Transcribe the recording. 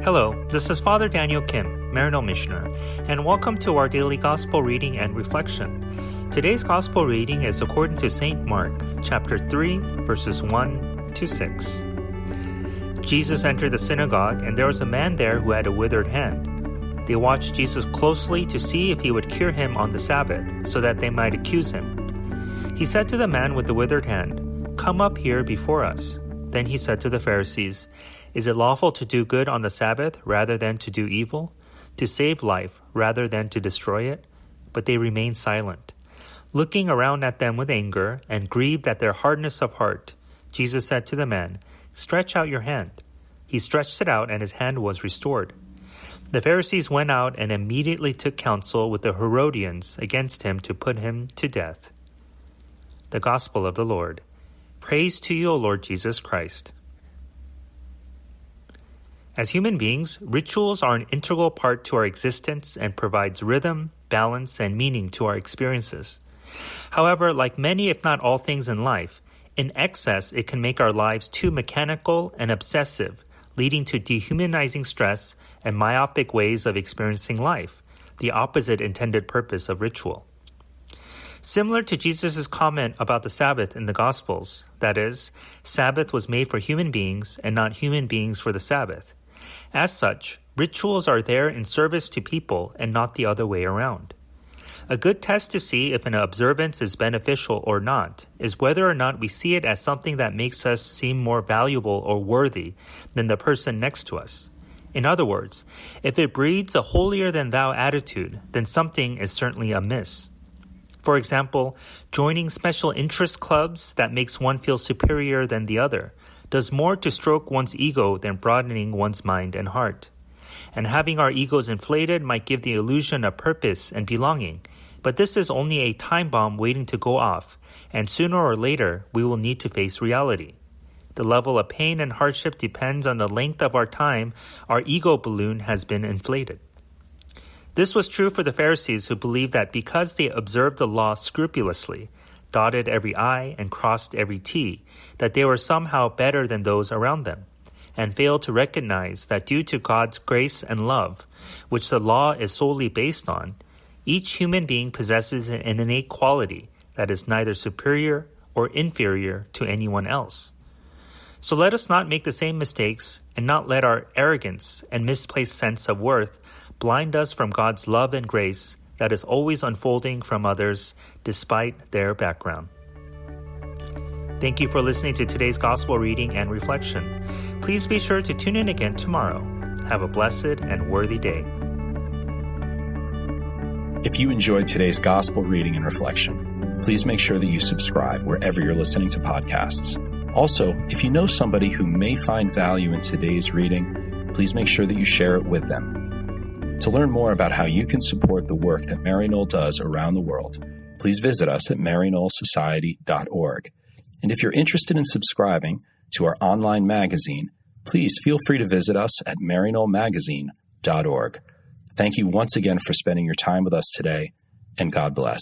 Hello, this is Father Daniel Kim, Maryknoll Missioner, and welcome to our daily Gospel reading and reflection. Today's Gospel reading is according to St. Mark, chapter 3, verses 1 to 6. Jesus entered the synagogue, and there was a man there who had a withered hand. They watched Jesus closely to see if he would cure him on the Sabbath, so that they might accuse him. He said to the man with the withered hand, "Come up here before us." Then he said to the Pharisees, "Is it lawful to do good on the Sabbath rather than to do evil? To save life rather than to destroy it?" But they remained silent. Looking around at them with anger and grieved at their hardness of heart, Jesus said to the man, "Stretch out your hand." He stretched it out, and his hand was restored. The Pharisees went out and immediately took counsel with the Herodians against him to put him to death. The Gospel of the Lord. Praise to you, O Lord Jesus Christ. As human beings, rituals are an integral part to our existence and provides rhythm, balance, and meaning to our experiences. However, like many if not all things in life, in excess it can make our lives too mechanical and obsessive, leading to dehumanizing stress and myopic ways of experiencing life, the opposite intended purpose of ritual. Similar to Jesus' comment about the Sabbath in the Gospels, that is, Sabbath was made for human beings and not human beings for the Sabbath. As such, rituals are there in service to people and not the other way around. A good test to see if an observance is beneficial or not is whether or not we see it as something that makes us seem more valuable or worthy than the person next to us. In other words, if it breeds a holier-than-thou attitude, then something is certainly amiss. For example, joining special interest clubs that makes one feel superior than the other does more to stroke one's ego than broadening one's mind and heart. And having our egos inflated might give the illusion of purpose and belonging, but this is only a time bomb waiting to go off, and sooner or later we will need to face reality. The level of pain and hardship depends on the length of our time our ego balloon has been inflated. This was true for the Pharisees, who believed that because they observed the law scrupulously, dotted every I and crossed every T, that they were somehow better than those around them, and failed to recognize that due to God's grace and love, which the law is solely based on, each human being possesses an innate quality that is neither superior or inferior to anyone else. So let us not make the same mistakes and not let our arrogance and misplaced sense of worth blind us from God's love and grace that is always unfolding from others despite their background. Thank you for listening to today's Gospel reading and reflection. Please be sure to tune in again tomorrow. Have a blessed and worthy day. If you enjoyed today's Gospel reading and reflection, please make sure that you subscribe wherever you're listening to podcasts. Also, if you know somebody who may find value in today's reading, please make sure that you share it with them. To learn more about how you can support the work that Maryknoll does around the world, please visit us at maryknollsociety.org. And if you're interested in subscribing to our online magazine, please feel free to visit us at maryknollmagazine.org. Thank you once again for spending your time with us today, and God bless.